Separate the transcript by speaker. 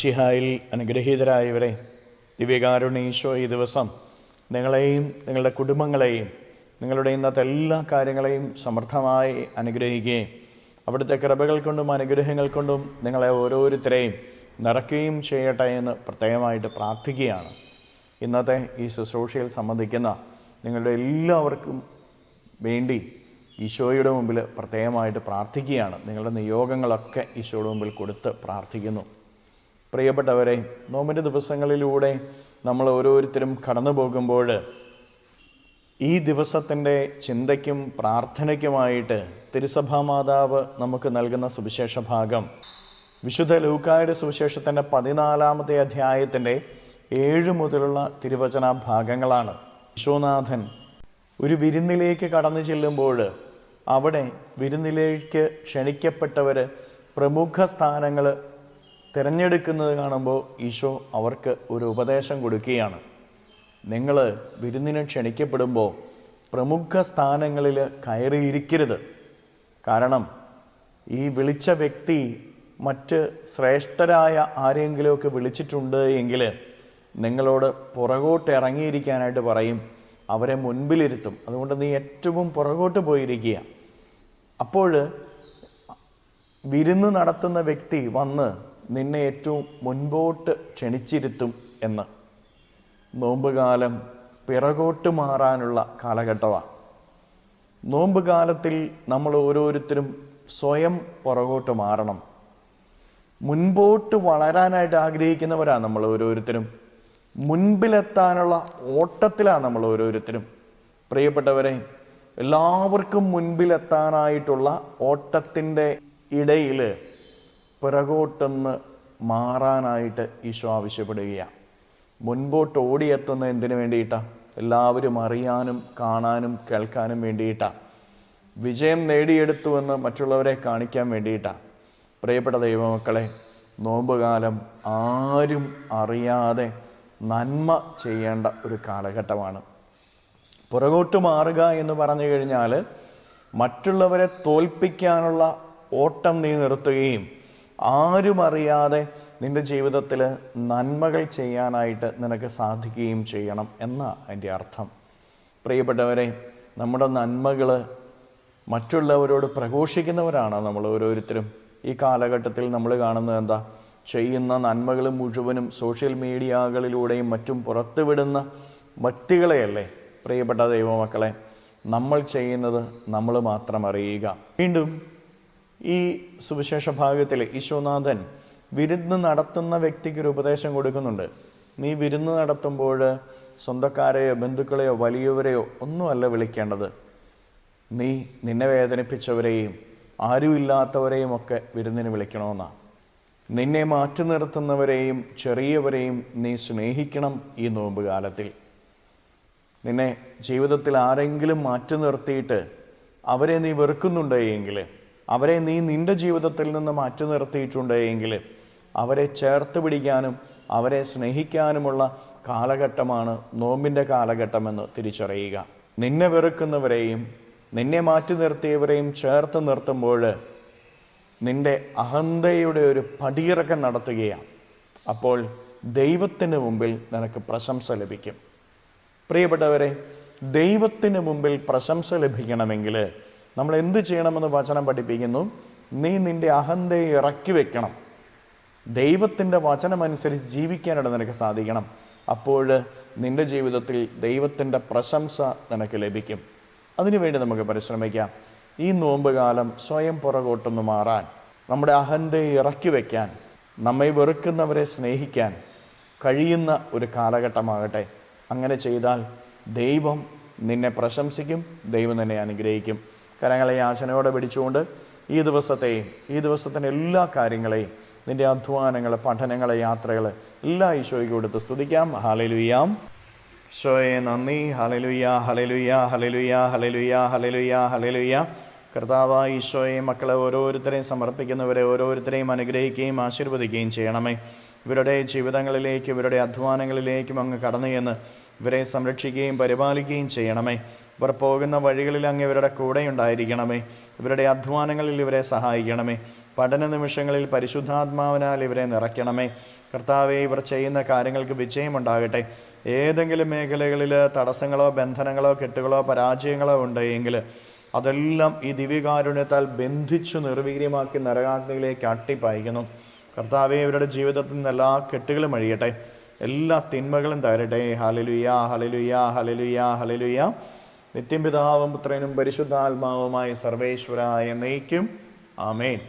Speaker 1: മിശിഹായിൽ അനുഗ്രഹീതരായവരെ, ദിവ്യകാരുണ്യ ഈശോ ഈ ദിവസം നിങ്ങളെയും നിങ്ങളുടെ കുടുംബങ്ങളെയും നിങ്ങളുടെ ഇന്നത്തെ എല്ലാ കാര്യങ്ങളെയും സമൃദ്ധമായി അനുഗ്രഹിക്കുകയും അവിടുത്തെ കൃപകൾ കൊണ്ടും അനുഗ്രഹങ്ങൾ കൊണ്ടും നിങ്ങളെ ഓരോരുത്തരെയും നിറയ്ക്കുകയും ചെയ്യട്ടെ എന്ന് പ്രത്യേകമായിട്ട് പ്രാർത്ഥിക്കുകയാണ്. ഇന്നത്തെ ഈ ശുശ്രൂഷയിൽ സംബന്ധിക്കുന്ന നിങ്ങളുടെ എല്ലാവർക്കും വേണ്ടി ഈശോയുടെ മുമ്പിൽ പ്രത്യേകമായിട്ട് പ്രാർത്ഥിക്കുകയാണ്. നിങ്ങളുടെ നിയോഗങ്ങളൊക്കെ ഈശോയുടെ മുമ്പിൽ കൊടുത്ത് പ്രാർത്ഥിക്കുന്നു. പ്രിയപ്പെട്ടവരെ, നോമ്പിൻ്റെ ദിവസങ്ങളിലൂടെ നമ്മൾ ഓരോരുത്തരും കടന്നു പോകുമ്പോൾ ഈ ദിവസത്തിൻ്റെ ചിന്തയ്ക്കും പ്രാർത്ഥനയ്ക്കുമായിട്ട് തിരുസഭാ മാതാവ് നമുക്ക് നൽകുന്ന സുവിശേഷ ഭാഗം വിശുദ്ധ ലൂക്കായുടെ സുവിശേഷത്തിൻ്റെ 14-ാമത്തെ അധ്യായത്തിൻ്റെ 7 മുതലുള്ള തിരുവചന ഭാഗങ്ങളാണ്. ഈശോനാഥൻ ഒരു വിരുന്നിലേക്ക് കടന്നു ചെല്ലുമ്പോൾ അവിടെ വിരുന്നിലേക്ക് ക്ഷണിക്കപ്പെട്ടവർ പ്രമുഖ സ്ഥാനങ്ങൾ തിരഞ്ഞെടുക്കുന്നത് കാണുമ്പോൾ ഈശോ അവർക്ക് ഒരു ഉപദേശം കൊടുക്കുകയാണ്. നിങ്ങൾ വിരുന്നിന് ക്ഷണിക്കപ്പെടുമ്പോൾ പ്രമുഖ സ്ഥാനങ്ങളിൽ കയറിയിരിക്കരുത്. കാരണം ഈ വിളിച്ച വ്യക്തി മറ്റ് ശ്രേഷ്ഠരായ ആരെങ്കിലുമൊക്കെ വിളിച്ചിട്ടുണ്ട് എങ്കിൽ നിങ്ങളോട് പുറകോട്ട് ഇറങ്ങിയിരിക്കാനായിട്ട് പറയും, അവരെ മുൻപിലിരുത്തും. അതുകൊണ്ട് നീ ഏറ്റവും പുറകോട്ട് പോയിരിക്കുക. അപ്പോൾ വിരുന്ന് നടത്തുന്ന വ്യക്തി വന്ന് നിന്നെ ഏറ്റവും മുൻപോട്ട് ക്ഷണിച്ചിരുത്തും എന്ന്. നോമ്പ് കാലം പിറകോട്ട് മാറാനുള്ള കാലഘട്ടമാണ്. നോമ്പ് കാലത്തിൽ നമ്മൾ ഓരോരുത്തരും സ്വയം പുറകോട്ട് മാറണം. മുൻപോട്ട് വളരാനായിട്ട് ആഗ്രഹിക്കുന്നവരാണ് നമ്മൾ ഓരോരുത്തരും. മുൻപിലെത്താനുള്ള ഓട്ടത്തിലാണ് നമ്മൾ ഓരോരുത്തരും. പ്രിയപ്പെട്ടവരെ, എല്ലാവർക്കും മുൻപിലെത്താനായിട്ടുള്ള ഓട്ടത്തിൻ്റെ ഇടയിൽ പിറകോട്ടൊന്ന് മാറാനായിട്ട് ഈശോ ആവശ്യപ്പെടുകയാണ്. മുൻപോട്ട് ഓടിയെത്തുന്ന എന്തിനു വേണ്ടിയിട്ടാണ്? എല്ലാവരും അറിയാനും കാണാനും കേൾക്കാനും വേണ്ടിയിട്ടാണ്. വിജയം നേടിയെടുത്തുവെന്ന് മറ്റുള്ളവരെ കാണിക്കാൻ വേണ്ടിയിട്ടാണ്. പ്രിയപ്പെട്ട ദൈവമക്കളെ, നോമ്പുകാലം ആരും അറിയാതെ നന്മ ചെയ്യേണ്ട ഒരു കാലഘട്ടമാണ്. പുറകോട്ട് മാറുക എന്ന് പറഞ്ഞു കഴിഞ്ഞാൽ മറ്റുള്ളവരെ തോൽപ്പിക്കാനുള്ള ഓട്ടം നീ നിർത്തുകയും ആരും അറിയാതെ നിൻ്റെ ജീവിതത്തിൽ നന്മകൾ ചെയ്യാനായിട്ട് നിനക്ക് സാധിക്കുകയും ചെയ്യണം എന്നാണ് അതിൻ്റെ അർത്ഥം. പ്രിയപ്പെട്ടവരെ, നമ്മുടെ നന്മകൾ മറ്റുള്ളവരോട് പ്രഘോഷിക്കുന്നവരാണ് നമ്മൾ ഓരോരുത്തരും. ഈ കാലഘട്ടത്തിൽ നമ്മൾ കാണുന്നത് എന്താ? ചെയ്യുന്ന നന്മകൾ മുഴുവനും സോഷ്യൽ മീഡിയകളിലൂടെയും മറ്റും പുറത്തുവിടുന്ന വ്യക്തികളെയല്ലേ. പ്രിയപ്പെട്ട ദൈവമക്കളെ, നമ്മൾ ചെയ്യുന്നത് നമ്മൾ മാത്രം അറിയുക. വീണ്ടും ഈ സുവിശേഷ ഭാഗത്തിൽ ഈശോനാഥൻ വിരുന്ന് നടത്തുന്ന വ്യക്തിക്കൊരു ഉപദേശം കൊടുക്കുന്നുണ്ട്. നീ വിരുന്ന് നടത്തുമ്പോൾ സ്വന്തക്കാരെയോ ബന്ധുക്കളെയോ വലിയവരെയോ ഒന്നുമല്ല വിളിക്കേണ്ടത്. നീ നിന്നെ വേദനിപ്പിച്ചവരെയും ആരുമില്ലാത്തവരെയും ഒക്കെ വിരുന്നിന് വിളിക്കണമെന്നാണ്. നിന്നെ മാറ്റി നിർത്തുന്നവരെയും ചെറിയവരെയും നീ സ്നേഹിക്കണം. ഈ നോമ്പ് കാലത്തിൽ നിന്നെ ജീവിതത്തിൽ ആരെങ്കിലും മാറ്റി നിർത്തിയിട്ട് അവരെ നീ വെറുക്കുന്നുണ്ട് എങ്കിൽ, അവരെ നീ നിൻ്റെ ജീവിതത്തിൽ നിന്ന് മാറ്റി നിർത്തിയിട്ടുണ്ട് എങ്കിൽ അവരെ ചേർത്ത് പിടിക്കാനും അവരെ സ്നേഹിക്കാനുമുള്ള കാലഘട്ടമാണ് നോമ്പിൻ്റെ കാലഘട്ടമെന്ന് തിരിച്ചറിയുക. നിന്നെ വെറുക്കുന്നവരെയും നിന്നെ മാറ്റി നിർത്തിയവരെയും ചേർത്ത് നിർത്തുമ്പോൾ നിൻ്റെ അഹന്തയുടെ ഒരു പടിയിറക്കം നടത്തുകയാണ്. അപ്പോൾ ദൈവത്തിന് മുമ്പിൽ നിനക്ക് പ്രശംസ ലഭിക്കും. പ്രിയപ്പെട്ടവരെ, ദൈവത്തിന് മുമ്പിൽ പ്രശംസ ലഭിക്കണമെങ്കിൽ നമ്മൾ എന്ത് ചെയ്യണമെന്ന് വചനം പഠിപ്പിക്കുന്നു? നീ നിൻ്റെ അഹന്തയെ ഇറക്കി വെക്കണം. ദൈവത്തിൻ്റെ വചനമനുസരിച്ച് ജീവിക്കാനായിട്ട് നിനക്ക് സാധിക്കണം. അപ്പോൾ നിൻ്റെ ജീവിതത്തിൽ ദൈവത്തിൻ്റെ പ്രശംസ നിനക്ക് ലഭിക്കും. അതിനുവേണ്ടി നമുക്ക് പരിശ്രമിക്കാം. ഈ നോമ്പ് കാലം സ്വയം പുറകോട്ടൊന്ന് മാറാൻ, നമ്മുടെ അഹന്തയെ ഇറക്കി വയ്ക്കാൻ, നമ്മെ വെറുക്കുന്നവരെ സ്നേഹിക്കാൻ കഴിയുന്ന ഒരു കാലഘട്ടമാകട്ടെ. അങ്ങനെ ചെയ്താൽ ദൈവം നിന്നെ പ്രശംസിക്കും, ദൈവം നിന്നെ അനുഗ്രഹിക്കും. കരങ്ങളെ യാചനയോടെ പിടിച്ചുകൊണ്ട് ഈ ദിവസത്തെയും ഈ ദിവസത്തിൻ്റെ എല്ലാ കാര്യങ്ങളെയും, നിൻ്റെ അധ്വാനങ്ങൾ, പഠനങ്ങൾ, യാത്രകൾ എല്ലാം ഈശോയ്ക്ക് കൊടുത്ത് സ്തുതിക്കാം. ഹല്ലേലൂയ. ഈശോയെ നന്ദി. ഹല്ലേലൂയ, ഹല്ലേലൂയ, ഹല്ലേലൂയ, ഹല്ലേലൂയ, ഹല്ലേലൂയ, ഹല്ലേലൂയ. കർത്താവായ ഈശോയെ, മക്കളെ ഓരോരുത്തരെയും സമർപ്പിക്കുന്നവരെ ഓരോരുത്തരെയും അനുഗ്രഹിക്കുകയും ആശീർവദിക്കുകയും ചെയ്യണമേ. ഇവരുടെ ജീവിതങ്ങളിലേക്ക്, ഇവരുടെ അധ്വാനങ്ങളിലേക്കും അങ്ങ് കടന്നു ചെന്ന് ഇവരെ സംരക്ഷിക്കുകയും പരിപാലിക്കുകയും ചെയ്യണമേ. ഇവർ പോകുന്ന വഴികളിൽ അങ്ങ് ഇവരുടെ കൂടെ ഉണ്ടായിരിക്കണമേ. ഇവരുടെ അധ്വാനങ്ങളിൽ ഇവരെ സഹായിക്കണമേ. പഠന നിമിഷങ്ങളിൽ പരിശുദ്ധാത്മാവിനാൽ ഇവരെ നിറയ്ക്കണമേ. കർത്താവെ, ഇവർ ചെയ്യുന്ന കാര്യങ്ങൾക്ക് വിജയമുണ്ടാകട്ടെ. ഏതെങ്കിലും മേഖലകളിൽ തടസ്സങ്ങളോ ബന്ധനങ്ങളോ കെട്ടുകളോ പരാജയങ്ങളോ ഉണ്ടെങ്കിൽ അതെല്ലാം ഈ ദിവ്യകാരുണ്യത്താൽ ബന്ധിച്ചു നിർവീര്യമാക്കി നരകാഗ്നിയിലേക്ക് അട്ടിപ്പായിക്കുന്നു. കർത്താവെ, ഇവരുടെ ജീവിതത്തിൽ നിന്ന് എല്ലാ കെട്ടുകളും അഴിയട്ടെ, എല്ലാ തിന്മകളും തകരട്ടെ. ഹല്ലേലൂയ, ഹല്ലേലൂയ, ഹല്ലേലൂയ, ഹല്ലേലൂയ. നിത്യം പിതാവും പുത്രനും പരിശുദ്ധാത്മാവുമായി സർവേശ്വരായ എന്നേക്കും ആമേൻ.